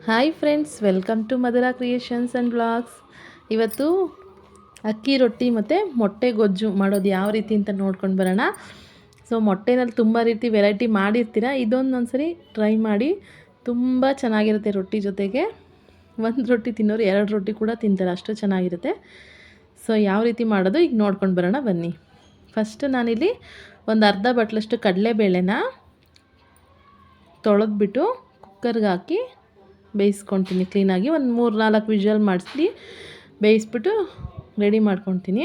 Hi friends, welcome to Madhura creations and blogs. ಇವತ್ತು ಅಕ್ಕಿ ರೊಟ್ಟಿ ಮತ್ತು ಮೊಟ್ಟೆ ಗೊಜ್ಜು ಮಾಡೋದು ಯಾವ ರೀತಿ ಅಂತ ನೋಡ್ಕೊಂಡು ಬರೋಣ. ಸೊ ಮೊಟ್ಟೆನಲ್ಲಿ ತುಂಬ ರೀತಿ ವೆರೈಟಿ ಮಾಡಿರ್ತೀರ, ಇದೊಂದು ಒಂದ್ಸರಿ ಟ್ರೈ ಮಾಡಿ. ತುಂಬ ಚೆನ್ನಾಗಿರುತ್ತೆ ರೊಟ್ಟಿ ಜೊತೆಗೆ. ಒಂದು ರೊಟ್ಟಿ ತಿನ್ನೋರು 2 ರೊಟ್ಟಿ ಕೂಡ ತಿಂತಾರೆ, ಅಷ್ಟು ಚೆನ್ನಾಗಿರುತ್ತೆ. ಸೊ ಯಾವ ರೀತಿ ಮಾಡೋದು ಈಗ ನೋಡ್ಕೊಂಡು ಬರೋಣ ಬನ್ನಿ. ಫಸ್ಟ್ ನಾನಿಲ್ಲಿ ಒಂದು ಅರ್ಧ ಬಟ್ಲಷ್ಟು ಕಡಲೆಬೇಳೆನ ತೊಳೆದ್ಬಿಟ್ಟು ಕುಕ್ಕರ್ಗೆ ಹಾಕಿ ಬೇಯಿಸ್ಕೊತೀನಿ ಕ್ಲೀನಾಗಿ. ಒಂದು 3-4 ವಿಷಲ್ ಮಾಡಿಸಿ ಬೇಯಿಸ್ಬಿಟ್ಟು ರೆಡಿ ಮಾಡ್ಕೊತೀನಿ.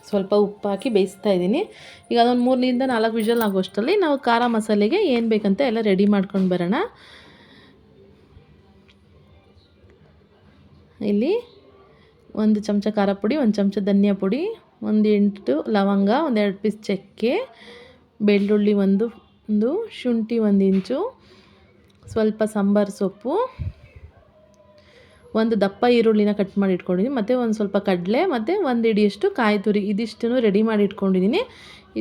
ಸ್ವಲ್ಪ ಉಪ್ಪು ಹಾಕಿ ಬೇಯಿಸ್ತಾ ಇದ್ದೀನಿ. ಈಗ ಅದೊಂದು 3-4 ವಿಷಲ್ ಆಗೋಷ್ಟರಲ್ಲಿ ನಾವು ಖಾರ ಮಸಾಲೆಗೆ ಏನು ಬೇಕಂತ ಎಲ್ಲ ರೆಡಿ ಮಾಡ್ಕೊಂಡು ಬರೋಣ. ಇಲ್ಲಿ 1 ಚಮಚ ಖಾರ ಪುಡಿ, 1 ಚಮಚ ಧನಿಯಾ ಪುಡಿ, 8 ಲವಂಗ, 2 ಪೀಸ್ ಚಕ್ಕೆ, ಬೆಳ್ಳುಳ್ಳಿ ಒಂದು, ಶುಂಠಿ 1 ಇಂಚು, ಸ್ವಲ್ಪ ಸಾಂಬಾರು ಸೊಪ್ಪು, 1 ದಪ್ಪ ಈರುಳ್ಳಿನ ಕಟ್ ಮಾಡಿ ಇಟ್ಕೊಂಡಿದ್ದೀನಿ, ಮತ್ತು ಒಂದು ಸ್ವಲ್ಪ ಕಡಲೆ, ಮತ್ತು 1 ಹಿಡಿಯಷ್ಟು ಕಾಯಿ ತುರಿ. ಇದಿಷ್ಟನ್ನು ರೆಡಿ ಮಾಡಿ ಇಟ್ಕೊಂಡಿದ್ದೀನಿ.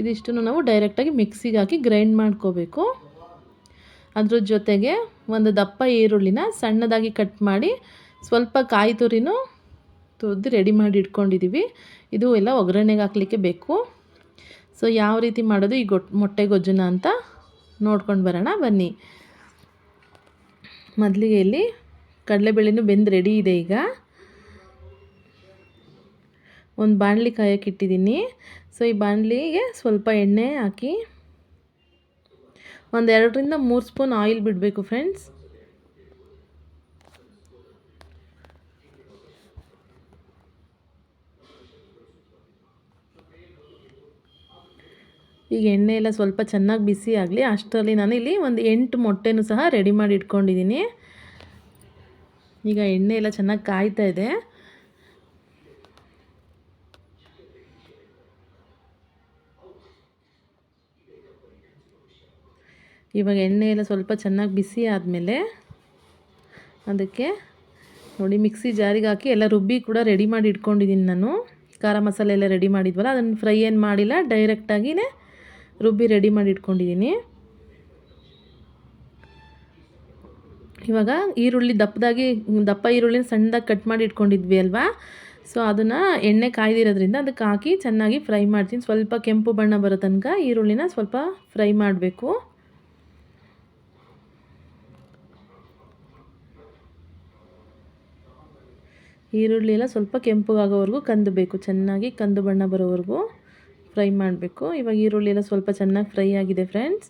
ಇದಿಷ್ಟನ್ನು ನಾವು ಡೈರೆಕ್ಟಾಗಿ ಮಿಕ್ಸಿಗೆ ಹಾಕಿ ಗ್ರೈಂಡ್ ಮಾಡ್ಕೋಬೇಕು. ಅದ್ರ ಜೊತೆಗೆ 1 ದಪ್ಪ ಈರುಳ್ಳಿನ ಸಣ್ಣದಾಗಿ ಕಟ್ ಮಾಡಿ ಸ್ವಲ್ಪ ಕಾಯಿ ತುರಿನೂ ತುರಿದು ರೆಡಿ ಮಾಡಿ ಇಟ್ಕೊಂಡಿದ್ದೀವಿ. ಇದು ಎಲ್ಲ ಒಗ್ಗರಣೆಗೆ ಹಾಕಲಿಕ್ಕೆ ಬೇಕು. ಸೊ ಯಾವ ರೀತಿ ಮಾಡೋದು ಈ ಮೊಟ್ಟೆ ಗೊಜ್ಜುನ ಅಂತ ನೋಡ್ಕೊಂಡು ಬರೋಣ ಬನ್ನಿ. ಮೊದಲಿಗೆ ಇಲ್ಲಿ ಕಡಲೆಬೇಳೆನೂ ಬೆಂದು ರೆಡಿ ಇದೆ. ಈಗ ಒಂದು ಬಾಣಲಿ ಕಾಯಕ್ಕೆ ಇಟ್ಟಿದ್ದೀನಿ. ಸೊ ಈ ಬಾಣಲಿಗೆ ಸ್ವಲ್ಪ ಎಣ್ಣೆ ಹಾಕಿ 2-3 ಸ್ಪೂನ್ ಆಯಿಲ್ ಬಿಡಬೇಕು ಫ್ರೆಂಡ್ಸ್. ಈಗ ಎಣ್ಣೆ ಎಲ್ಲ ಸ್ವಲ್ಪ ಚೆನ್ನಾಗಿ ಬಿಸಿ ಆಗಲಿ. ಅಷ್ಟರಲ್ಲಿ ನಾನು ಇಲ್ಲಿ ಒಂದು 8 ಮೊಟ್ಟೆನೂ ಸಹ ರೆಡಿ ಮಾಡಿ ಇಟ್ಕೊಂಡಿದ್ದೀನಿ. ಈಗ ಎಣ್ಣೆ ಎಲ್ಲ ಚೆನ್ನಾಗಿ ಕಾಯ್ತಾ ಇದೆ. ಇವಾಗ ಎಣ್ಣೆ ಎಲ್ಲ ಸ್ವಲ್ಪ ಚೆನ್ನಾಗಿ ಬಿಸಿ ಆದಮೇಲೆ ಅದಕ್ಕೆ ನೋಡಿ ಮಿಕ್ಸಿ ಜಾರಿಗೆ ಹಾಕಿ ಎಲ್ಲ ರುಬ್ಬಿ ಕೂಡ ರೆಡಿ ಮಾಡಿ ಇಟ್ಕೊಂಡಿದ್ದೀನಿ ನಾನು. ಖಾರ ಮಸಾಲೆ ಎಲ್ಲ ರೆಡಿ ಮಾಡಿದ್ವಲ್ಲ, ಅದನ್ನು ಫ್ರೈ ಏನು ಮಾಡಿಲ್ಲ, ಡೈರೆಕ್ಟಾಗಿಯೇ ರುಬ್ಬಿ ರೆಡಿ ಮಾಡಿ ಇಟ್ಕೊಂಡಿದ್ದೀನಿ. ಇವಾಗ ಈರುಳ್ಳಿ ದಪ್ಪ ಈರುಳ್ಳಿನ ಸಣ್ಣದಾಗಿ ಕಟ್ ಮಾಡಿ ಇಟ್ಕೊಂಡಿದ್ವಿ ಅಲ್ವಾ. ಸೊ ಅದನ್ನು ಎಣ್ಣೆ ಕಾಯ್ದಿರೋದ್ರಿಂದ ಅದಕ್ಕೆ ಹಾಕಿ ಚೆನ್ನಾಗಿ ಫ್ರೈ ಮಾಡ್ತೀನಿ. ಸ್ವಲ್ಪ ಕೆಂಪು ಬಣ್ಣ ಬರೋ ತನಕ ಈರುಳ್ಳಿನ ಸ್ವಲ್ಪ ಫ್ರೈ ಮಾಡಬೇಕು. ಈರುಳ್ಳಿ ಎಲ್ಲ ಸ್ವಲ್ಪ ಕೆಂಪುಗಾಗೋವರೆಗೂ ಕಂದಬೇಕು, ಚೆನ್ನಾಗಿ ಕಂದು ಬಣ್ಣ ಬರೋವರೆಗೂ ಫ್ರೈ ಮಾಡಬೇಕು. ಇವಾಗ ಈರುಳ್ಳಿ ಎಲ್ಲ ಸ್ವಲ್ಪ ಚೆನ್ನಾಗಿ ಫ್ರೈ ಆಗಿದೆ ಫ್ರೆಂಡ್ಸ್.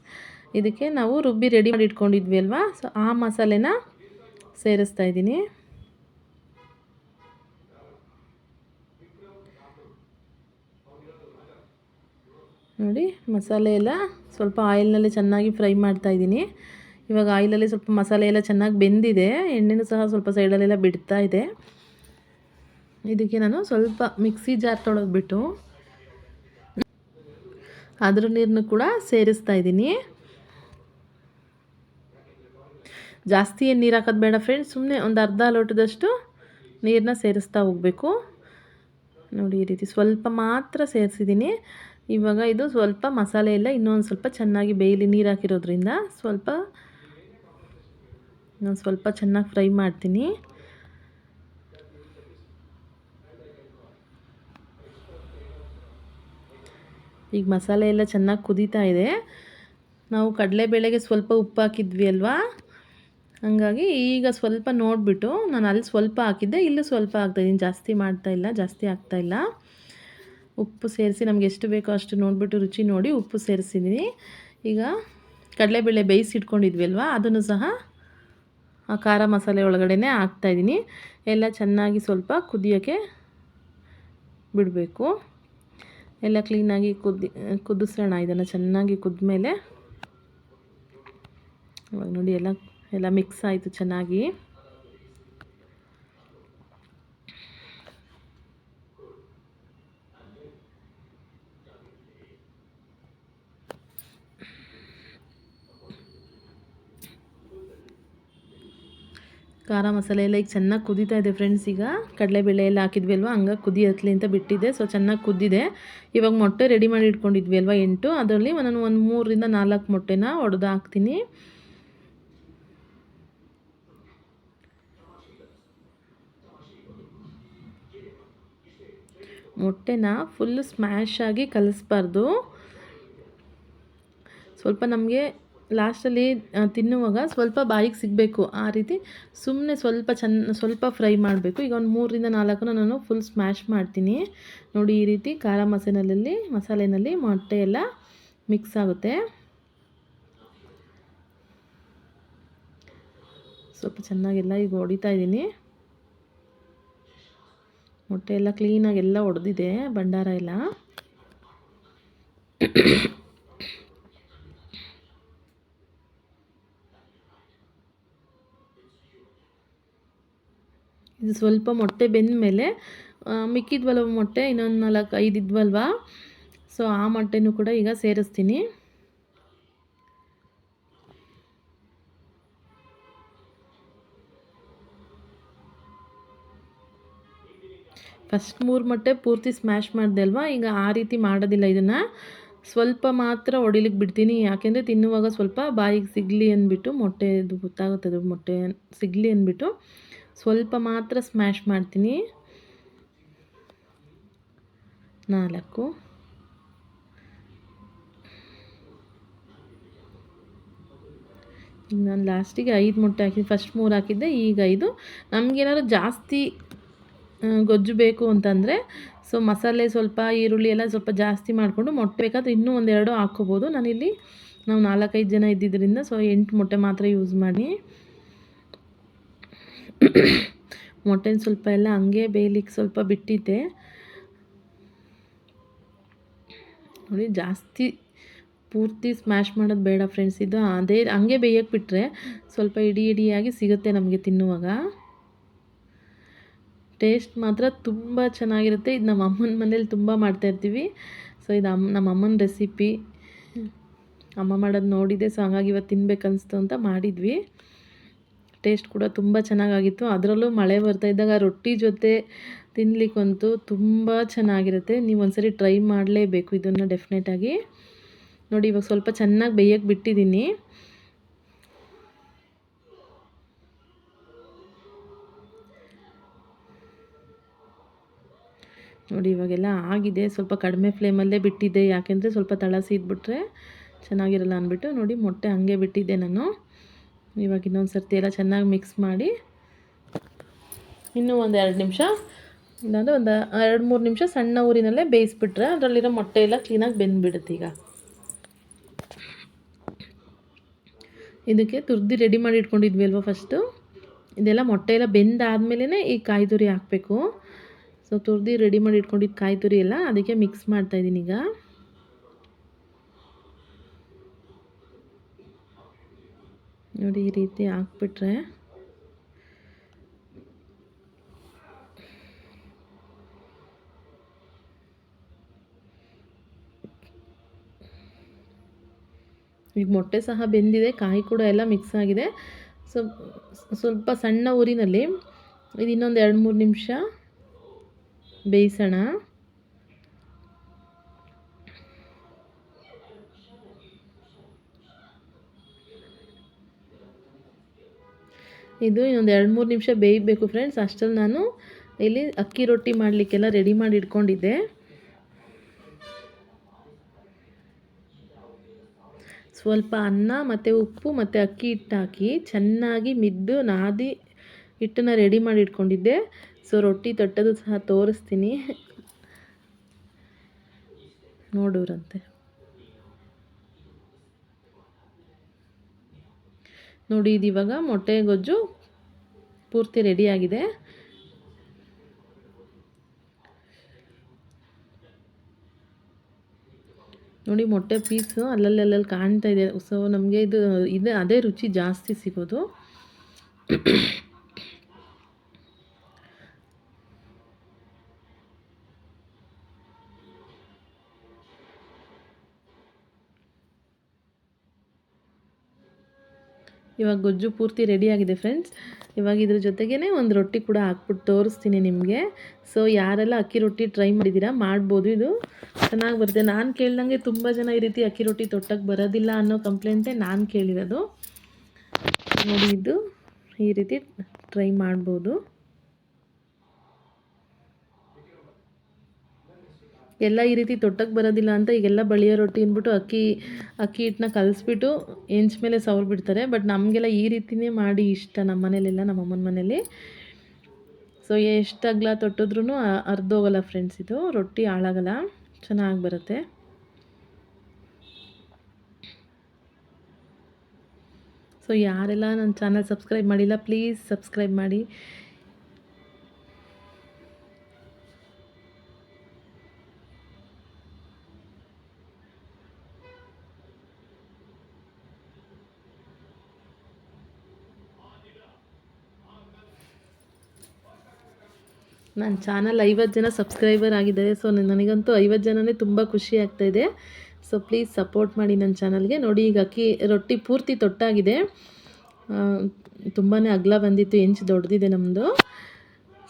ಇದಕ್ಕೆ ನಾವು ರುಬ್ಬಿ ರೆಡಿ ಮಾಡಿ ಇಟ್ಕೊಂಡಿದ್ವಿ ಅಲ್ವಾ, ಸೊ ಆ ಮಸಾಲೆನ ಸೇರಿಸ್ತಾ ಇದ್ದೀನಿ. ನೋಡಿ ಮಸಾಲೆ ಎಲ್ಲ ಸ್ವಲ್ಪ ಆಯಿಲ್ನಲ್ಲೇ ಚೆನ್ನಾಗಿ ಫ್ರೈ ಮಾಡ್ತಾ ಇದ್ದೀನಿ. ಇವಾಗ ಆಯಿಲಲ್ಲಿ ಸ್ವಲ್ಪ ಮಸಾಲೆ ಎಲ್ಲ ಚೆನ್ನಾಗಿ ಬೆಂದಿದೆ, ಎಣ್ಣೆನೂ ಸಹ ಸ್ವಲ್ಪ ಸೈಡಲ್ಲೆಲ್ಲ ಬಿಡ್ತಾ ಇದೆ. ಇದಕ್ಕೆ ನಾನು ಸ್ವಲ್ಪ ಮಿಕ್ಸಿ ಜಾರ್ ತೊಳೆದ್ಬಿಟ್ಟು ಅದ್ರ ನೀರನ್ನು ಕೂಡ ಸೇರಿಸ್ತಾ ಇದ್ದೀನಿ. ಜಾಸ್ತಿ ಏನು ನೀರು ಹಾಕೋದು ಬೇಡ ಫ್ರೆಂಡ್ಸ್, ಸುಮ್ಮನೆ ಒಂದು ಅರ್ಧ ಲೋಟದಷ್ಟು ನೀರನ್ನ ಸೇರಿಸ್ತಾ ಹೋಗಬೇಕು. ನೋಡಿ ಈ ರೀತಿ ಸ್ವಲ್ಪ ಮಾತ್ರ ಸೇರಿಸಿದ್ದೀನಿ. ಇವಾಗ ಇದು ಸ್ವಲ್ಪ ಮಸಾಲೆ ಎಲ್ಲ ಇನ್ನೊಂದು ಸ್ವಲ್ಪ ಚೆನ್ನಾಗಿ ಬೇಯಲಿ. ನೀರು ಹಾಕಿರೋದ್ರಿಂದ ಸ್ವಲ್ಪ ಚೆನ್ನಾಗಿ ಫ್ರೈ ಮಾಡ್ತೀನಿ. ಈಗ ಮಸಾಲೆ ಎಲ್ಲ ಚೆನ್ನಾಗಿ ಕುದೀತಾ ಇದೆ. ನಾವು ಕಡಲೆಬೇಳೆಗೆ ಸ್ವಲ್ಪ ಉಪ್ಪು ಹಾಕಿದ್ವಿ ಅಲ್ವಾ, ಹಾಗಾಗಿ ಈಗ ಸ್ವಲ್ಪ ನೋಡಿಬಿಟ್ಟು, ನಾನು ಅಲ್ಲಿ ಸ್ವಲ್ಪ ಹಾಕಿದ್ದೆ, ಇಲ್ಲೂ ಸ್ವಲ್ಪ ಹಾಕ್ತಾಯಿದ್ದೀನಿ, ಜಾಸ್ತಿ ಆಗ್ತಾಯಿಲ್ಲ. ಉಪ್ಪು ಸೇರಿಸಿ ನಮಗೆ ಎಷ್ಟು ಬೇಕೋ ಅಷ್ಟು ನೋಡಿಬಿಟ್ಟು ರುಚಿ ನೋಡಿ ಉಪ್ಪು ಸೇರಿಸಿದ್ದೀನಿ. ಈಗ ಕಡಲೆಬೇಳೆ ಬೇಯಿಸಿಟ್ಕೊಂಡಿದ್ವಿ ಅಲ್ವಾ, ಅದನ್ನು ಸಹ ಆ ಖಾರ ಮಸಾಲೆ ಒಳಗಡೆ ಹಾಕ್ತಾಯಿದ್ದೀನಿ. ಎಲ್ಲ ಚೆನ್ನಾಗಿ ಸ್ವಲ್ಪ ಕುದಿಯೋಕ್ಕೆ ಬಿಡಬೇಕು. ಎಲ್ಲ ಕ್ಲೀನಾಗಿ ಕುದಿಸೋಣ ಇದನ್ನು. ಚೆನ್ನಾಗಿ ಕುದ್ಮೇಲೆ ಇವಾಗ ನೋಡಿ ಎಲ್ಲ ಮಿಕ್ಸ್ ಆಯಿತು ಚೆನ್ನಾಗಿ. ಖಾರ ಮಸಾಲೆ ಎಲ್ಲ ಈಗ ಚೆನ್ನಾಗಿ ಕುದೀತಾ ಇದೆ ಫ್ರೆಂಡ್ಸ್. ಈಗ ಕಡಲೆಬೇಳೆ ಎಲ್ಲ ಹಾಕಿದ್ವಿ ಅಲ್ವಾ, ಹಂಗಾಗಿ ಕುದಿ ಹತ್ತಲಿ ಅಂತ ಬಿಟ್ಟಿದ್ದೆ. ಸೊ ಚೆನ್ನಾಗಿ ಕುದ್ದಿದೆ. ಇವಾಗ ಮೊಟ್ಟೆ ರೆಡಿ ಮಾಡಿ ಇಟ್ಕೊಂಡಿದ್ವಿ ಅಲ್ವಾ 8, ಅದರಲ್ಲಿ ನಾನು ಒಂದು 3-4 ಮೊಟ್ಟೆನ ಒಡೆದು ಹಾಕ್ತೀನಿ. ಮೊಟ್ಟೆನ ಫುಲ್ ಸ್ಮ್ಯಾಶ್ ಆಗಿ ಕಲಿಸ್ಬಾರ್ದು. ಸ್ವಲ್ಪ ನಮಗೆ ಲಾಸ್ಟಲ್ಲಿ ತಿನ್ನುವಾಗ ಸ್ವಲ್ಪ ಬಾಯಿಗೆ ಸಿಗಬೇಕು, ಆ ರೀತಿ ಸುಮ್ಮನೆ ಸ್ವಲ್ಪ ಫ್ರೈ ಮಾಡಬೇಕು. ಈಗ ಒಂದು 3ರಿಂದ 4 ನಾನು ಫುಲ್ ಸ್ಮ್ಯಾಶ್ ಮಾಡ್ತೀನಿ. ನೋಡಿ ಈ ರೀತಿ ಖಾರ ಮಸಾಲೆನಲ್ಲಿ ಮೊಟ್ಟೆ ಎಲ್ಲ ಮಿಕ್ಸ್ ಆಗುತ್ತೆ. ಸ್ವಲ್ಪ ಚೆನ್ನಾಗೆಲ್ಲ ಈಗ ಹೊಡಿತಾ ಇದ್ದೀನಿ. ಮೊಟ್ಟೆ ಎಲ್ಲ ಕ್ಲೀನಾಗಿ ಎಲ್ಲ ಹೊಡೆದಿದೆ, ಭಂಡಾರ ಎಲ್ಲ. ಇದು ಸ್ವಲ್ಪ ಮೊಟ್ಟೆ ಬೆಂದ ಮೇಲೆ ಮಿಕ್ಕಿದ್ವಲ್ವ ಮೊಟ್ಟೆ, ಇನ್ನೊಂದು 4-5 ಇದ್ವಲ್ವ, ಸೊ ಆ ಮೊಟ್ಟೆನೂ ಕೂಡ ಈಗ ಸೇರಿಸ್ತೀನಿ. ಫಸ್ಟ್ 3 ಮೊಟ್ಟೆ ಪೂರ್ತಿ ಸ್ಮ್ಯಾಶ್ ಮಾಡಿದೆ ಅಲ್ವಾ, ಈಗ ಆ ರೀತಿ ಮಾಡೋದಿಲ್ಲ. ಇದನ್ನು ಸ್ವಲ್ಪ ಮಾತ್ರ ಹೊಡಿಲಿಕ್ಕೆ ಬಿಡ್ತೀನಿ. ಯಾಕೆಂದರೆ ತಿನ್ನುವಾಗ ಸ್ವಲ್ಪ ಬಾಯಿಗೆ ಸಿಗಲಿ ಅಂದ್ಬಿಟ್ಟು, ಮೊಟ್ಟೆದು ಗೊತ್ತಾಗುತ್ತದೆ ಮೊಟ್ಟೆ ಸಿಗಲಿ ಅಂದ್ಬಿಟ್ಟು ಸ್ವಲ್ಪ ಮಾತ್ರ ಸ್ಮ್ಯಾಶ್ ಮಾಡ್ತೀನಿ. 4 ಈಗ ನಾನು ಲಾಸ್ಟಿಗೆ 5 ಮೊಟ್ಟೆ ಹಾಕಿದ್ದೆ. ಫಸ್ಟ್ 3 ಹಾಕಿದ್ದೆ, ಈಗ 5. ನಮಗೇನಾದ್ರು ಜಾಸ್ತಿ ಗೊಜ್ಜು ಬೇಕು ಅಂತಂದರೆ ಸೊ ಮಸಾಲೆ ಸ್ವಲ್ಪ ಈರುಳ್ಳಿ ಎಲ್ಲ ಸ್ವಲ್ಪ ಜಾಸ್ತಿ ಮಾಡಿಕೊಂಡು ಮೊಟ್ಟೆ ಬೇಕಾದರೆ ಇನ್ನೂ 1-2 ಹಾಕ್ಕೋಬೋದು. ನಾನಿಲ್ಲಿ ನಾವು 4-5 ಜನ ಇದ್ದಿದ್ದರಿಂದ ಸೊ 8 ಮೊಟ್ಟೆ ಮಾತ್ರ ಯೂಸ್ ಮಾಡಿ. ಮೊಟ್ಟೆನ ಸ್ವಲ್ಪ ಎಲ್ಲ ಹಂಗೆ ಬೇಯಲಿಕ್ಕೆ ಸ್ವಲ್ಪ ಬಿಟ್ಟಿದ್ದೆ. ನೋಡಿ ಜಾಸ್ತಿ ಪೂರ್ತಿ ಸ್ಮ್ಯಾಶ್ ಮಾಡೋದು ಬೇಡ ಫ್ರೆಂಡ್ಸ್. ಇದು ಅದೇ ಹಂಗೆ ಬೇಯಕ್ಕೆ ಬಿಟ್ಟರೆ ಸ್ವಲ್ಪ ಇಡಿಯಾಗಿ ಸಿಗುತ್ತೆ ನಮಗೆ ತಿನ್ನುವಾಗ. ಟೇಸ್ಟ್ ಮಾತ್ರ ತುಂಬ ಚೆನ್ನಾಗಿರುತ್ತೆ. ಇದು ನಮ್ಮ ಅಮ್ಮನ ಮನೇಲಿ ತುಂಬ ಮಾಡ್ತಾಯಿರ್ತೀವಿ. ಸೊ ಇದು ನಮ್ಮ ಅಮ್ಮನ ರೆಸಿಪಿ. ಅಮ್ಮ ಮಾಡೋದು ನೋಡಿದೆ, ಸೊ ಹಾಗಾಗಿ ಇವತ್ತು ತಿನ್ಬೇಕನ್ನಿಸ್ತು ಅಂತ ಮಾಡಿದ್ವಿ. ಟೇಸ್ಟ್ ಕೂಡ ತುಂಬ ಚೆನ್ನಾಗಾಗಿತ್ತು. ಅದರಲ್ಲೂ ಮಳೆ ಬರ್ತಾಯಿದ್ದಾಗ ರೊಟ್ಟಿ ಜೊತೆ ತಿನ್ನಲಿಕ್ಕಂತೂ ತುಂಬ ಚೆನ್ನಾಗಿರುತ್ತೆ. ನೀವು ಒಂದ್ಸರಿ ಟ್ರೈ ಮಾಡಲೇಬೇಕು ಇದನ್ನು ಡೆಫಿನೆಟಾಗಿ. ನೋಡಿ ಇವಾಗ ಸ್ವಲ್ಪ ಚೆನ್ನಾಗಿ ಬೇಯಕ್ಕೆ ಬಿಟ್ಟಿದ್ದೀನಿ. ನೋಡಿ ಇವಾಗೆಲ್ಲ ಆಗಿದೆ. ಸ್ವಲ್ಪ ಕಡಿಮೆ ಫ್ಲೇಮಲ್ಲೇ ಬಿಟ್ಟಿದ್ದೆ, ಯಾಕೆಂದರೆ ಸ್ವಲ್ಪ ತಳ ಸೀದ್ಬಿಟ್ರೆ ಚೆನ್ನಾಗಿರಲ್ಲ ಅಂದ್ಬಿಟ್ಟು. ನೋಡಿ ಮೊಟ್ಟೆ ಹಂಗೆ ಬಿಟ್ಟಿದ್ದೆ ನಾನು. ಇವಾಗ ಇನ್ನೊಂದು ಸರ್ತಿ ಎಲ್ಲ ಚೆನ್ನಾಗಿ ಮಿಕ್ಸ್ ಮಾಡಿ ಇನ್ನೂ ಒಂದು 2 ನಿಮಿಷ, ಇಲ್ಲಾಂದರೆ ಒಂದು 2-3 ನಿಮಿಷ ಸಣ್ಣ ಊರಿನಲ್ಲೇ ಬೇಯಿಸ್ಬಿಟ್ರೆ ಅದರಲ್ಲಿರೋ ಮೊಟ್ಟೆ ಎಲ್ಲ ಕ್ಲೀನಾಗಿ ಬೆಂದ್ಬಿಡುತ್ತೆ. ಈಗ ಇದಕ್ಕೆ ತುರ್ದಿ ರೆಡಿ ಮಾಡಿ ಇಟ್ಕೊಂಡಿದ್ವಿ ಅಲ್ವ ಫಸ್ಟು, ಇದೆಲ್ಲ ಮೊಟ್ಟೆ ಎಲ್ಲ ಬೆಂದಾದ್ಮೇಲೆ ಈ ಕಾಯಿ ತುರಿ ಹಾಕಬೇಕು. ಸೊ ತುರ್ದಿ ರೆಡಿ ಮಾಡಿ ಇಟ್ಕೊಂಡಿದ್ದು ಕಾಯಿ ತುರಿ ಎಲ್ಲ ಅದಕ್ಕೆ ಮಿಕ್ಸ್ ಮಾಡ್ತಾಯಿದ್ದೀನಿ. ಈಗ ನೋಡಿ ಈ ರೀತಿ ಹಾಕ್ಬಿಟ್ರೆ ಈಗ ಮೊಟ್ಟೆ ಸಹ ಬೆಂದಿದೆ, ಕಾಯಿ ಕೂಡ ಎಲ್ಲ ಮಿಕ್ಸ್ ಆಗಿದೆ. ಸ್ವಲ್ಪ ಸಣ್ಣ ಊರಿನಲ್ಲಿ ಇದು ಇನ್ನೊಂದು 2-3 ನಿಮಿಷ ಬೇಯಿಸೋಣ. ಇದು ಇನ್ನೊಂದು 2-3 ನಿಮಿಷ ಬೇಯಬೇಕು ಫ್ರೆಂಡ್ಸ್. ಅಷ್ಟರಲ್ಲಿ ನಾನು ಇಲ್ಲಿ ಅಕ್ಕಿ ರೊಟ್ಟಿ ಮಾಡಲಿಕ್ಕೆಲ್ಲ ರೆಡಿ ಮಾಡಿ ಇಟ್ಕೊಂಡಿದ್ದೆ. ಸ್ವಲ್ಪ ಅನ್ನ ಮತ್ತು ಉಪ್ಪು ಮತ್ತು ಅಕ್ಕಿ ಹಿಟ್ಟು ಹಾಕಿ ಚೆನ್ನಾಗಿ ಮಿದ್ದು ನಾದಿ ಹಿಟ್ಟನ್ನು ರೆಡಿ ಮಾಡಿ ಇಟ್ಕೊಂಡಿದ್ದೆ. ಸೊ ರೊಟ್ಟಿ ತಟ್ಟೋದು ಸಹ ತೋರಿಸ್ತೀನಿ, ನೋಡೋರಂತೆ. ನೋಡಿ ಇದು ಇವಾಗ ಮೊಟ್ಟೆ ಗೊಜ್ಜು ಪೂರ್ತಿ ರೆಡಿಯಾಗಿದೆ. ನೋಡಿ ಮೊಟ್ಟೆ ಪೀಸು ಅಲ್ಲಲ್ಲಿ ಕಾಣ್ತಾ ಇದೆ. ಸೊ ನಮಗೆ ಇದು ಅದೇ ರುಚಿ ಜಾಸ್ತಿ ಸಿಗೋದು. ಇವಾಗ ಗೊಜ್ಜು ಪೂರ್ತಿ ರೆಡಿಯಾಗಿದೆ ಫ್ರೆಂಡ್ಸ್. ಇವಾಗ ಇದ್ರ ಜೊತೆಗೇ ಒಂದು ರೊಟ್ಟಿ ಕೂಡ ಹಾಕ್ಬಿಟ್ಟು ತೋರಿಸ್ತೀನಿ ನಿಮಗೆ. ಸೊ ಯಾರೆಲ್ಲ ಅಕ್ಕಿ ರೊಟ್ಟಿ ಟ್ರೈ ಮಾಡಿದ್ದೀರಾ ಮಾಡ್ಬೋದು, ಇದು ಚೆನ್ನಾಗಿ ಬರುತ್ತೆ. ನಾನು ಕೇಳ್ದಂಗೆ ತುಂಬ ಜನ ಈ ರೀತಿ ಅಕ್ಕಿ ರೊಟ್ಟಿ ತೊಟ್ಟಕ್ಕೆ ಬರೋದಿಲ್ಲ ಅನ್ನೋ ಕಂಪ್ಲೇಂಟೇ ನಾನು ಕೇಳಿರೋದು. ನೋಡಿ ಇದು ಈ ರೀತಿ ಟ್ರೈ ಮಾಡ್ಬೋದು. ಎಲ್ಲ ಈ ರೀತಿ ತೊಟ್ಟಕ್ಕೆ ಬರೋದಿಲ್ಲ ಅಂತ ಈಗೆಲ್ಲ ಬಳಿಯೋ ರೊಟ್ಟಿ ಅಂದ್ಬಿಟ್ಟು ಅಕ್ಕಿ ಹಿಟ್ಟನ್ನ ಕಲಸ್ಬಿಟ್ಟು ಹೆಂಚ್ ಮೇಲೆ ಸವರ್ ಬಿಡ್ತಾರೆ. ಬಟ್ ನಮಗೆಲ್ಲ ಈ ರೀತಿನೇ ಮಾಡಿ ಇಷ್ಟ ನಮ್ಮ ಮನೇಲೆಲ್ಲ, ನಮ್ಮ ಅಮ್ಮನ ಮನೇಲಿ. ಸೊ ಎಷ್ಟು ಅಗಲ ತೊಟ್ಟಿದ್ರೂ ಅರ್ಧೋಗಲ್ಲ ಫ್ರೆಂಡ್ಸ್, ಇದು ರೊಟ್ಟಿ ಹಾಳಾಗಲ್ಲ, ಚೆನ್ನಾಗಿ ಬರುತ್ತೆ. ಸೊ ಯಾರೆಲ್ಲ ನನ್ನ ಚಾನಲ್ ಸಬ್ಸ್ಕ್ರೈಬ್ ಮಾಡಿಲ್ಲ ಪ್ಲೀಸ್ ಸಬ್ಸ್ಕ್ರೈಬ್ ಮಾಡಿ. ನನ್ನ ಚಾನಲ್ 50 ಜನ ಸಬ್ಸ್ಕ್ರೈಬರ್ ಆಗಿದ್ದಾರೆ. ಸೊ ನನಗಂತೂ 50 ಜನನೇ ತುಂಬ ಖುಷಿ ಆಗ್ತಾಯಿದೆ. ಸೊ ಪ್ಲೀಸ್ ಸಪೋರ್ಟ್ ಮಾಡಿ ನನ್ನ ಚಾನಲ್ಗೆ. ನೋಡಿ ಈಗ ರೊಟ್ಟಿ ಪೂರ್ತಿ ತೊಟ್ಟಾಗಿದೆ, ತುಂಬಾ ಅಗಲ ಬಂದಿತ್ತು, ಹೆಂಚು ದೊಡ್ಡದಿದೆ ನಮ್ಮದು.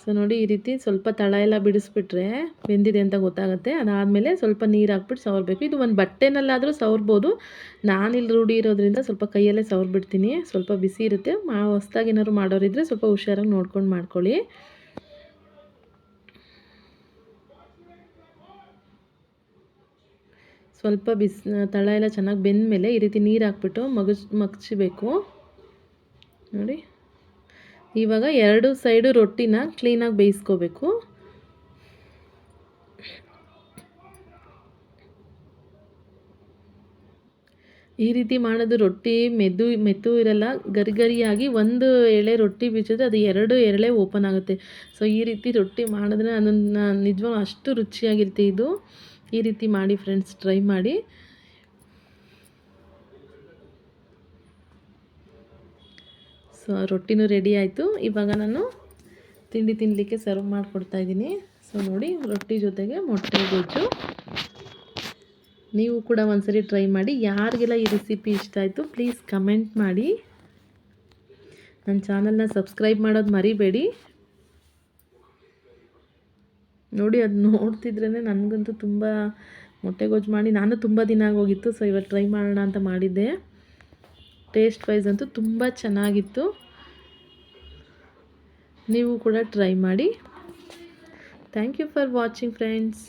ಸೊ ನೋಡಿ ಈ ರೀತಿ ಸ್ವಲ್ಪ ತಳ ಎಲ್ಲ ಬಿಡಿಸ್ಬಿಟ್ರೆ ಬೆಂದಿದೆ ಅಂತ ಗೊತ್ತಾಗುತ್ತೆ. ಅದಾದಮೇಲೆ ಸ್ವಲ್ಪ ನೀರು ಹಾಕ್ಬಿಟ್ಟು ಸವರಬೇಕು. ಇದು ಒಂದು ಬಟ್ಟೆನಲ್ಲಾದರೂ ಸವರ್ಬೋದು, ನಾನಿಲ್ಲಿ ರೂಢಿ ಇರೋದ್ರಿಂದ ಸ್ವಲ್ಪ ಕೈಯಲ್ಲೇ ಸವರ್ಬಿಡ್ತೀನಿ. ಸ್ವಲ್ಪ ಬಿಸಿ ಇರುತ್ತೆ, ಹೊಸ್ದಾಗಿ ಏನಾದ್ರು ಮಾಡೋರಿದ್ದರೆ ಸ್ವಲ್ಪ ಹುಷಾರಾಗಿ ನೋಡ್ಕೊಂಡು ಮಾಡ್ಕೊಳ್ಳಿ. ಸ್ವಲ್ಪ ತಳ ಎಲ್ಲ ಚೆನ್ನಾಗಿ ಬೆಂದ ಮೇಲೆ ಈ ರೀತಿ ನೀರು ಹಾಕ್ಬಿಟ್ಟು ಮಗ್ಚಬೇಕು. ನೋಡಿ ಇವಾಗ 2 ಸೈಡು ರೊಟ್ಟಿನ ಕ್ಲೀನಾಗಿ ಬೇಯಿಸ್ಕೋಬೇಕು. ಈ ರೀತಿ ಮಾಡೋದು ರೊಟ್ಟಿ ಮೆತ್ತು ಇರಲ್ಲ, ಗರಿಯಾಗಿ ಒಂದು ಎಳೆ ರೊಟ್ಟಿ ಬೀಸಿದ್ರೆ ಅದು 2 ಎಳೆ ಓಪನ್ ಆಗುತ್ತೆ. ಸೊ ಈ ರೀತಿ ರೊಟ್ಟಿ ಮಾಡಿದ್ರೆ ಅದನ್ನು ನಿಜವಾಗ್ಲೂ ಅಷ್ಟು ರುಚಿಯಾಗಿರುತ್ತೆ. ಇದು ಈ ರೀತಿ ಮಾಡಿ ಫ್ರೆಂಡ್ಸ್, ಟ್ರೈ ಮಾಡಿ. ಸೊ ರೊಟ್ಟಿನೂ ರೆಡಿ ಆಯಿತು. ಇವಾಗ ನಾನು ತಿಂಡಿ ತಿನ್ನಲಿಕ್ಕೆ ಸರ್ವ್ ಮಾಡಿಕೊಡ್ತಾಯಿದ್ದೀನಿ. ಸೊ ನೋಡಿ ರೊಟ್ಟಿ ಜೊತೆಗೆ ಮೊಟ್ಟೆ ಗೊಜ್ಜು. ನೀವು ಕೂಡ ಒಂದ್ಸರಿ ಟ್ರೈ ಮಾಡಿ. ಯಾರಿಗೆಲ್ಲ ಈ ರೆಸಿಪಿ ಇಷ್ಟ ಆಯಿತು ಪ್ಲೀಸ್ ಕಮೆಂಟ್ ಮಾಡಿ. ನನ್ನ ಚಾನಲ್ನ ಸಬ್ಸ್ಕ್ರೈಬ್ ಮಾಡೋದು ಮರಿಬೇಡಿ. ನೋಡಿ ಅದು ನೋಡ್ತಿದ್ರೇ ನನಗಂತೂ ತುಂಬ ಮೊಟ್ಟೆ ಗೊಜ್ಜು ಮಾಡಿ ನಾನು ತುಂಬ ದಿನ ಆಗೋಗಿತ್ತು. ಸೊ ಇವತ್ತು ಟ್ರೈ ಮಾಡೋಣ ಅಂತ ಮಾಡಿದ್ದೆ. ಟೇಸ್ಟ್ ವೈಸ್ ಅಂತೂ ತುಂಬ ಚೆನ್ನಾಗಿತ್ತು. ನೀವು ಕೂಡ ಟ್ರೈ ಮಾಡಿ. Thank you for watching friends.